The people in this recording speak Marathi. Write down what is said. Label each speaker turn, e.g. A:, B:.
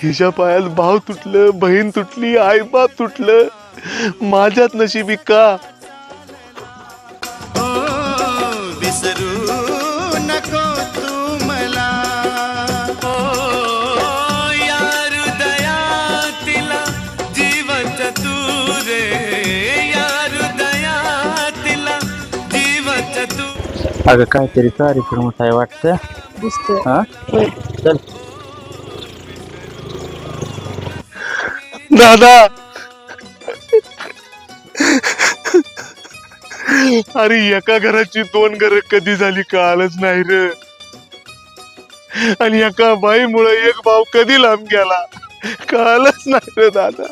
A: हिच्या पायात भाव तुटलं, बहीण तुटली, आई बाप तुटलं, माझ्यात नशिबी का?
B: विसरू नको तू मला, या हृदयातिला जीवच तू रे, या हृदयातिला जीवच तू.
C: अगं काहीतरी कार्यक्रम आहे वाटतं.
D: दिसतोय.
C: हा चल.
A: दादा, अरे एका घराची 2 घरं कधी झाली कळालंच नाही रे. आणि एका बाईमुळे एक भाव कधी लांब गेला कळालंच नाही रे दादा.